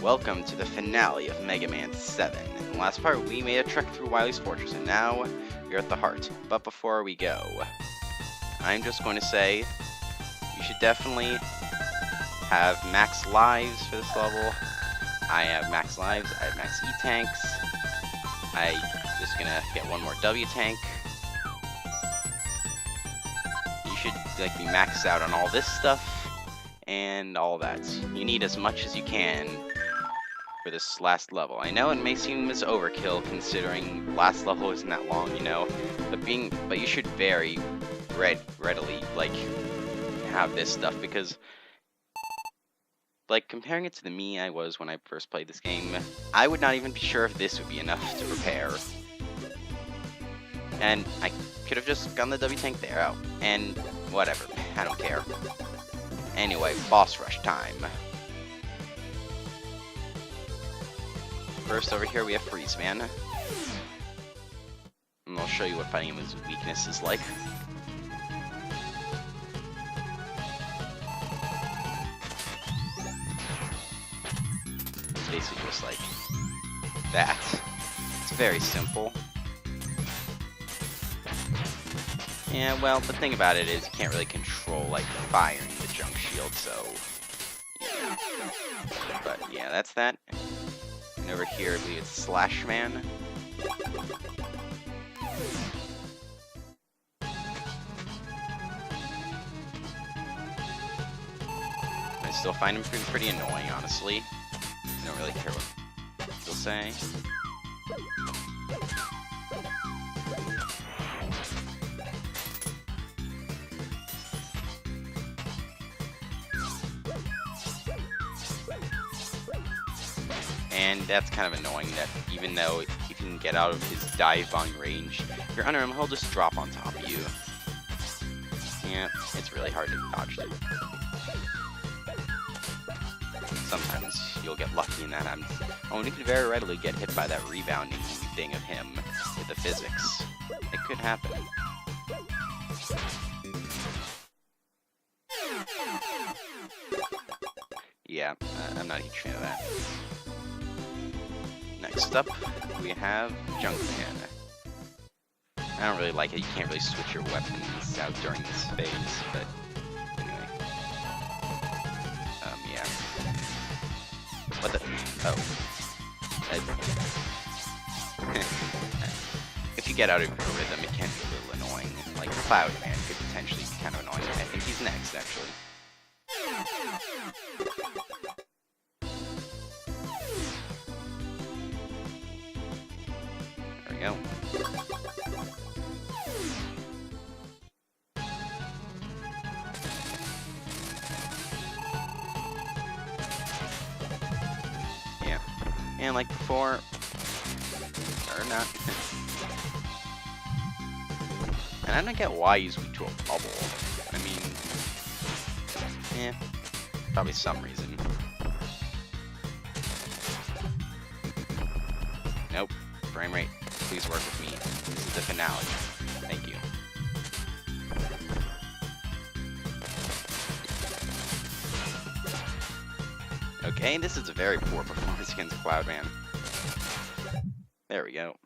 Welcome to the finale of Mega Man 7. In the last part, we made a trek through Wily's fortress, and now we're at the heart. But before we go, I'm just going to say you should definitely have max lives for this level. I have max lives, I have max E-tanks. I'm just gonna get one more W-tank. You should be maxed out on all this stuff and all that. You need as much as you can for this last level. I know it may seem as overkill considering last level isn't that long, but you should very readily have this stuff, because comparing it to the me I was when I first played this game, I would not even be sure if this would be enough to prepare. And I could have just gotten the W-tank there out, and whatever, I don't care. Anyway, boss rush time. First, over here we have Freeze Man. And I'll show you what fighting him with his weakness is like. It's basically just like that. It's very simple. Yeah, well, the thing about it is you can't really control, firing the junk shield, so... yeah. But, yeah, that's that. And over here, I believe it's Slash Man. I still find him pretty annoying, honestly. I don't really care what he'll say. And that's kind of annoying that even though you can get out of his dive bomb range, if you're under him, he'll just drop on top of you. Yeah, it's really hard to dodge him. Sometimes you'll get lucky in that happens. Oh, and you can very readily get hit by that rebounding thing of him with the physics. It could happen. Yeah, I'm not a huge fan of that. Next up, we have Junkman. I don't really like it. You can't really switch your weapons out during this phase, but anyway. Yeah. What the? Oh. If you get out of your rhythm, it can be a little annoying. Like Cloud Man could potentially be kind of annoying. I think he's next, actually. Go. Yeah, and like before, or not. And I don't get why he's weak to a bubble. I mean, yeah, probably some reason. Nope, frame rate. Please work with me. This is the finale. Thank you. Okay, this is a very poor performance against Cloudman. There we go.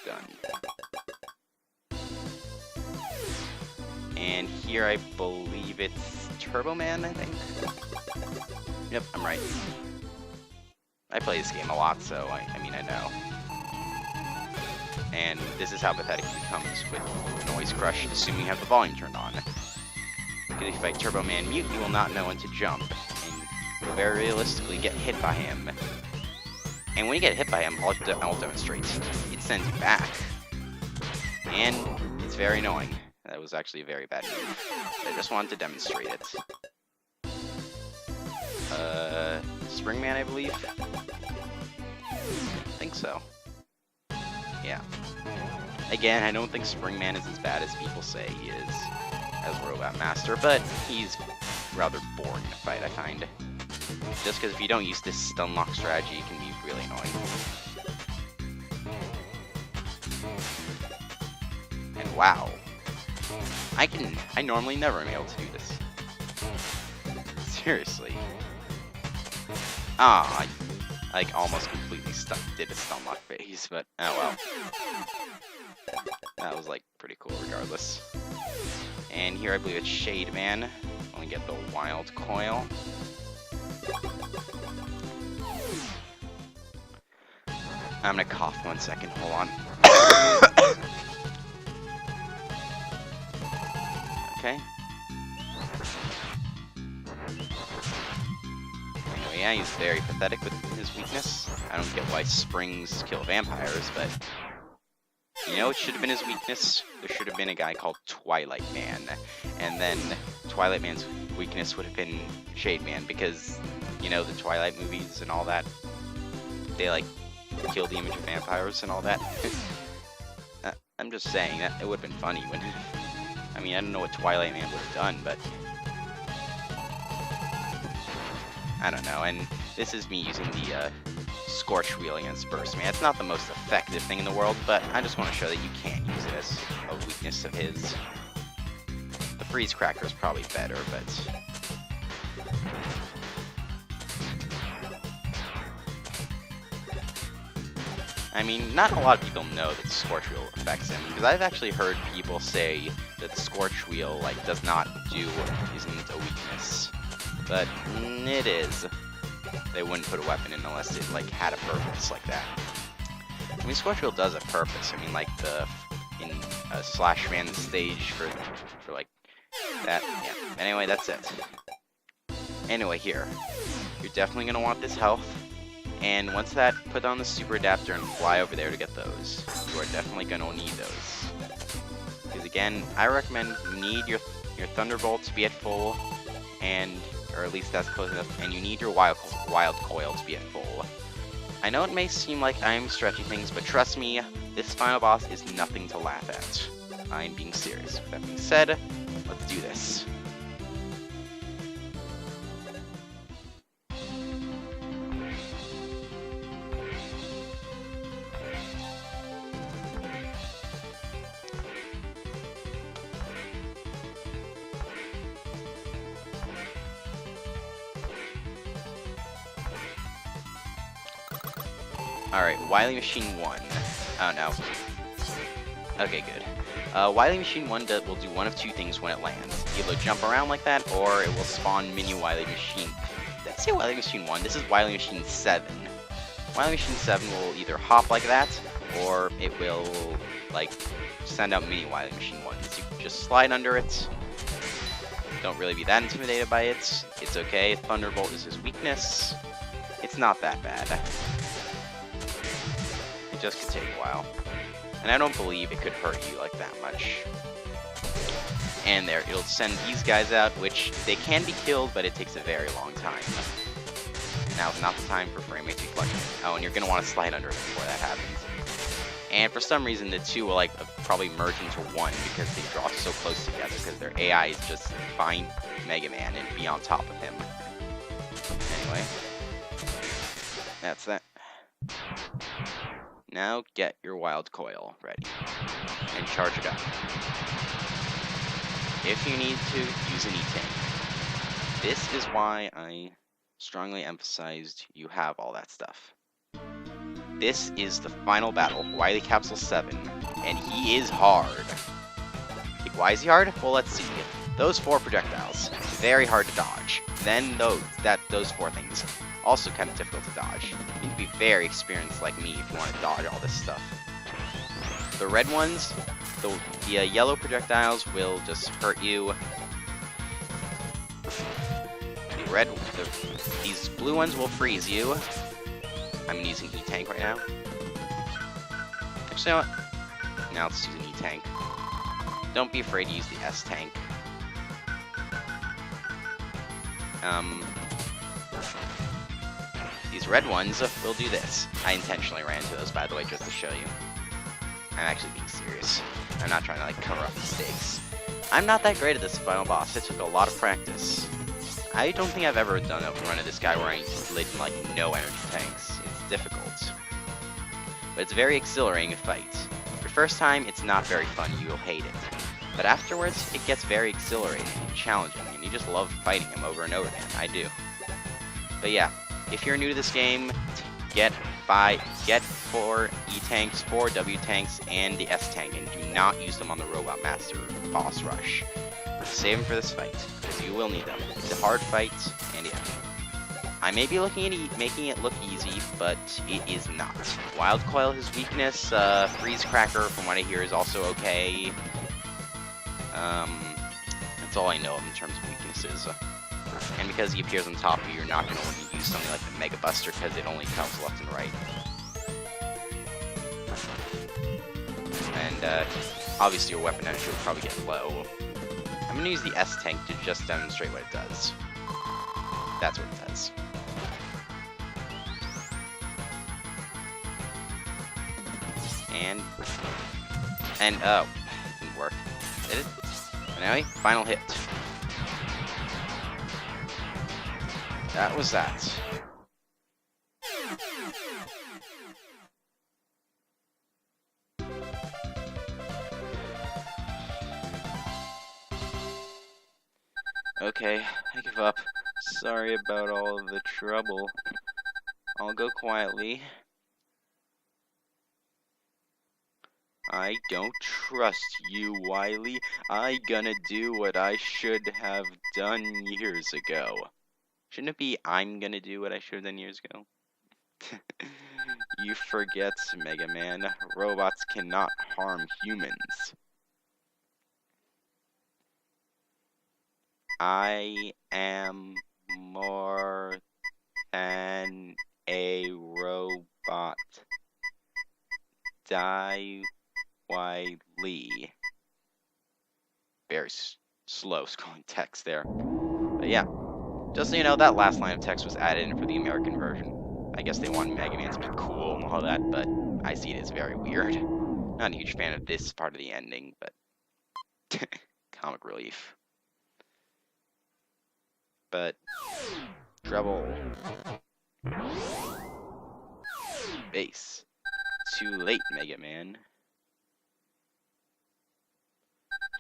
Done. And here I believe it's Turbo Man, I think? Yep, I'm right. I play this game a lot, so I mean, I know. And this is how pathetic it becomes with Noise Crush, assuming you have the volume turned on. Because if you fight Turbo Man Mute, you will not know when to jump, and you'll very realistically get hit by him. And when you get hit by him, I'll demonstrate. It sends you back. And it's very annoying. That was actually a very bad move. I just wanted to demonstrate it. Spring Man, I believe? I think so. Yeah. Again, I don't think Spring Man is as bad as people say he is as Robot Master, but he's rather boring to fight, I find. Just because if you don't use this stun lock strategy, it can be really annoying. And wow. I normally never am able to do this. Seriously. Ah, I like almost completely did a stun lock phase, but oh well. That was like pretty cool regardless. And here I believe it's Shade Man. Only get the Wild Coil. I'm gonna cough 1 second, hold on. Okay. Anyway, yeah, he's very pathetic with his weakness. I don't get why springs kill vampires, but you know, it should have been his weakness. There should have been a guy called Twilight Man, and then Twilight Man's weakness would have been Shade Man, because, you know, the Twilight movies and all that, they, like, kill the image of vampires and all that. I'm just saying, that it would have been funny when... I mean, I don't know what Twilight Man would have done, but... I don't know, and this is me using the, Scorch Wheel against Burst Man. It's not the most effective thing in the world, but I just want to show that you can use it as a weakness of his. The Freeze Cracker is probably better, but... I mean, not a lot of people know that the Scorch Wheel affects him, because I've actually heard people say that the Scorch Wheel, like, isn't a weakness. But it is. They wouldn't put a weapon in unless it, like, had a purpose like that. I mean, Scorch Wheel does a purpose. I mean, like, in Slash Man stage for, like, that. Yeah. Anyway, that's it. Anyway, here. You're definitely going to want this health. And once that, put on the Super Adapter and fly over there to get those. You are definitely going to need those. Because, again, I recommend you need your Thunderbolt to be at full, or at least that's close enough, and you need your Wild Coil to be at full. I know it may seem like I'm stretching things, but trust me, this final boss is nothing to laugh at. I'm being serious. With that being said, let's do this. Alright, Wily Machine 1. Oh no. Okay, good. Wily Machine 1 will do one of two things when it lands. Either jump around like that, or it will spawn mini Wily Machine. Did I say Wily Machine 1? This is Wily Machine 7. Wily Machine 7 will either hop like that, or it will, like, send out mini Wily Machine 1s. You can just slide under it. Don't really be that intimidated by it. It's okay. Thunderbolt is his weakness. It's not that bad. It just could take a while. And I don't believe it could hurt you like that much. And there, it'll send these guys out, which they can be killed, but it takes a very long time. Now is not the time for frame rate to be fluctuating. Oh, and you're going to want to slide under it before that happens. And for some reason, the two will like probably merge into one because they draw so close together, because their AI is just find Mega Man and be on top of him. Anyway, that's that. Now get your Wild Coil ready and charge it up. If you need to, use an E-Tank. This is why I strongly emphasized you have all that stuff. This is the final battle, Wily Capsule 7, and he is hard. Why is he hard? Well, let's see. Those 4 projectiles, very hard to dodge. Then those 4 things, also kind of difficult to dodge. You need to be very experienced like me if you want to dodge all this stuff. The red ones, the yellow projectiles will just hurt you. These blue ones will freeze you. I'm using E-Tank right now. Actually, you know what? Now let's use an E-Tank. Don't be afraid to use the S-Tank. These red ones will do this. I intentionally ran into those, by the way, just to show you. I'm actually being serious. I'm not trying to, like, cover up mistakes. I'm not that great at this final boss. It took a lot of practice. I don't think I've ever done a run of this guy where I lit, like, no energy tanks. It's difficult. But it's very exhilarating to fight. Your first time, it's not very fun. You'll hate it. But afterwards, it gets very exhilarating and challenging, and you just love fighting him over and over again. I do. But yeah, if you're new to this game, get 4 E-Tanks, 4 W-Tanks, and the S-Tank, and do not use them on the Robot Master boss rush. Save them for this fight, because you will need them. It's a hard fight, and yeah. I may be making it look easy, but it is not. Wild Coil, his weakness. Freeze Cracker, from what I hear, is also okay. That's all I know of in terms of weaknesses. And because he appears on top of you, you're not going to want to use something like the Mega Buster, because it only counts left and right. And obviously your weapon energy will probably get low. I'm going to use the S-Tank to just demonstrate what it does. That's what it does. And oh, didn't work. Did it? But anyway, final hit. That was that. Okay, I give up. Sorry about all of the trouble. I'll go quietly. I don't trust you, Wily. I gonna do what I should have done years ago. Shouldn't it be I'm gonna do what I should have done years ago? You forget, Mega Man. Robots cannot harm humans. I am more than a robot. Die, Wily. Very slow scrolling text there. But yeah, just so you know, that last line of text was added in for the American version. I guess they want Mega Man to be cool and all that, but I see it as very weird. Not a huge fan of this part of the ending, but comic relief. But treble, bass. Too late, Mega Man.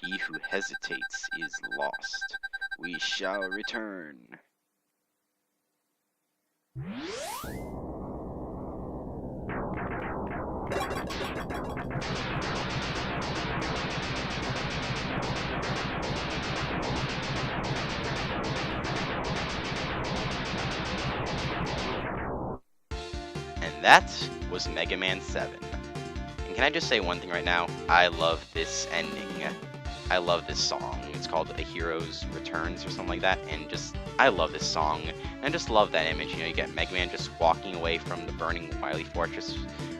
He who hesitates is lost. We shall return. And that was Mega Man 7. And can I just say one thing right now? I love this ending. I love this song. It's called A Hero's Returns or something like that. And just, I love this song. And I just love that image. You know, you get Mega Man just walking away from the burning Wily Fortress.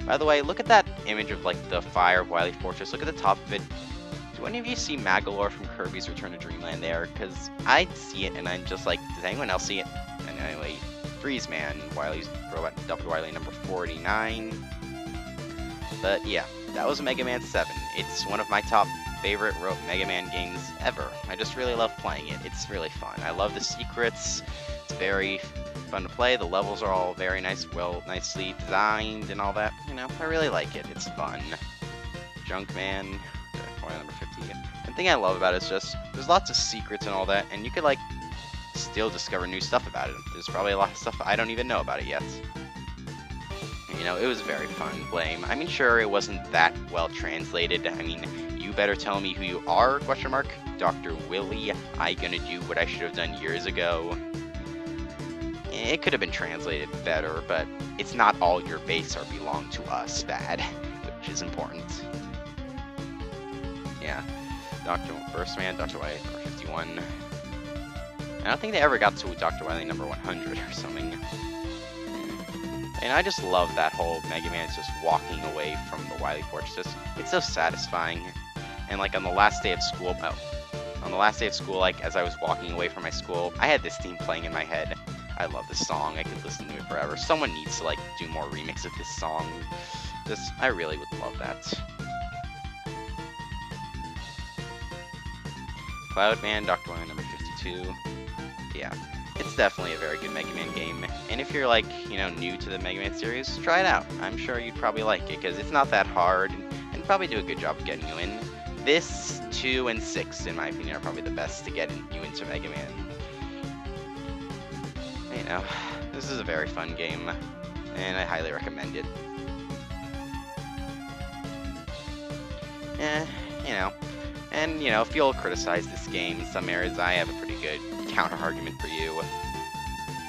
By the way, look at that image of like the fire of Wily Fortress. Look at the top of it. Do any of you see Magolor from Kirby's Return to Dreamland there? Because I see it and I'm just like, does anyone else see it? And anyway, Freeze Man, Wily's robot, Dr. Wily number 49. But yeah, that was Mega Man 7. It's one of my top favorite Mega Man games ever. I just really love playing it. It's really fun. I love the secrets. It's very fun to play. The levels are all very nice, nicely designed and all that. You know, I really like it. It's fun. Junkman, number 50. The thing I love about it is just, there's lots of secrets and all that, and you could like still discover new stuff about it. There's probably a lot of stuff I don't even know about it yet. You know, it was very fun playing. I mean, sure, it wasn't that well translated. I mean, you better tell me who you are, question mark. Dr. Wily, I gonna do what I should have done years ago. It could have been translated better, but it's not all your base or belong to us bad, which is important. Yeah, First Man, Dr. Wily, number 51. I don't think they ever got to Dr. Wily number 100 or something. And I just love that whole Mega Man's just walking away from the Wily Fortress. It's so satisfying. And like on the last day of school, like as I was walking away from my school, I had this theme playing in my head. I love this song. I could listen to it forever. Someone needs to like do more remix of this song. I really would love that. Cloudman, Dr. Wily number 52. Yeah, it's definitely a very good Mega Man game. And if you're like, you know, new to the Mega Man series, try it out. I'm sure you'd probably like it because it's not that hard and probably do a good job of getting you in. This, 2, and 6, in my opinion, are probably the best to get you into Mega Man. You know, This is a very fun game, and I highly recommend it. You know, and if you'll criticize this game in some areas, I have a pretty good counter-argument for you,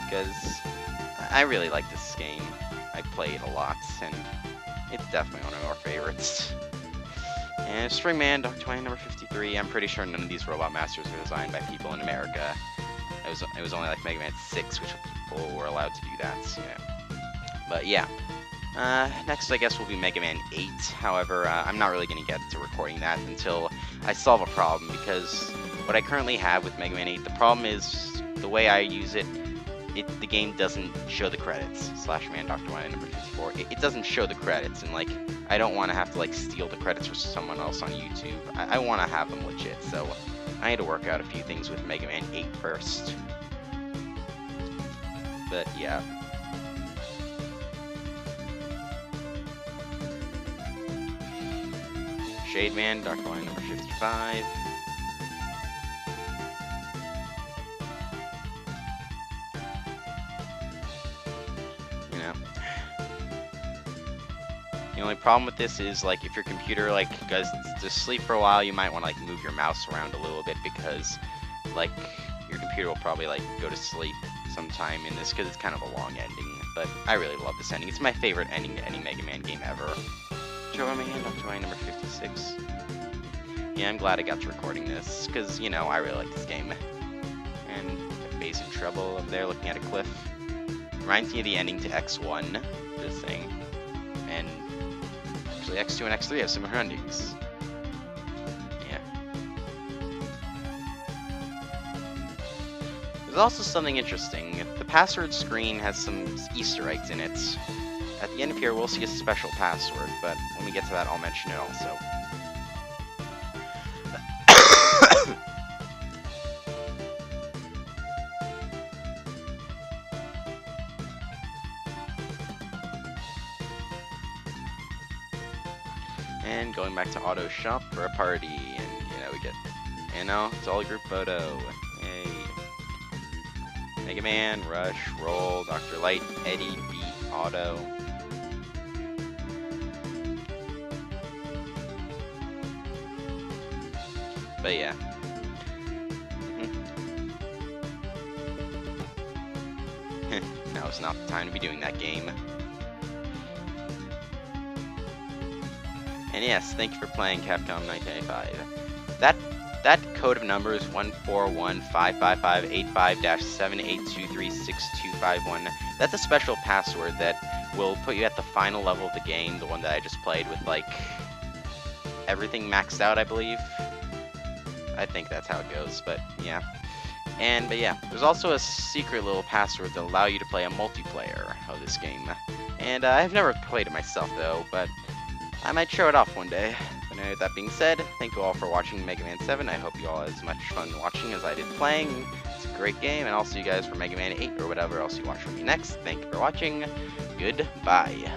because I really like this game. I play it a lot, and it's definitely one of our favorites. And Stringman, Dr. Wily number 53, I'm pretty sure none of these Robot Masters were designed by people in America. It was only like Mega Man 6, which people were allowed to do that, But yeah. Next, I guess, will be Mega Man 8. However, I'm not really going to get to recording that until I solve a problem, because what I currently have with Mega Man 8, the problem is the way I use it, the game doesn't show the credits. /man Dr. Wily number 54. It doesn't show the credits, and like, I don't want to have to like steal the credits from someone else on YouTube. I want to have them legit, so I need to work out a few things with Mega Man 8 first. But yeah. Shade Man, Dr. Wily number 55. The only problem with this is, like, if your computer, like, goes to sleep for a while, you might want to, like, move your mouse around a little bit, because, like, your computer will probably, like, go to sleep sometime in this, because it's kind of a long ending. But I really love this ending. It's my favorite ending to any Mega Man game ever. Show my hand up to my number 56. Yeah, I'm glad I got to recording this, because, I really like this game. And Base in Trouble up there looking at a cliff. Reminds me of the ending to X1, just saying. And actually, X2 and X3 have similar endings. Yeah. There's also something interesting. The password screen has some Easter eggs in it. At the end of here, we'll see a special password, but when we get to that, I'll mention it also. And going back to Auto Shop for a party, and we get, it's all a group photo. Yay. Mega Man, Rush, Roll, Dr. Light, Eddie, Beat, Auto. But yeah. Now is not the time to be doing that game. And yes, thank you for playing Capcom 1995. That code of numbers 1415585-78236251. That's a special password that will put you at the final level of the game, the one that I just played with, like, everything maxed out, I believe. I think that's how it goes, but yeah. But yeah, there's also a secret little password that allow you to play a multiplayer of this game. And I've never played it myself, though, but I might show it off one day. But with that being said, thank you all for watching Mega Man 7. I hope you all had as much fun watching as I did playing. It's a great game, and I'll see you guys for Mega Man 8 or whatever else you watch from me next. Thank you for watching. Goodbye.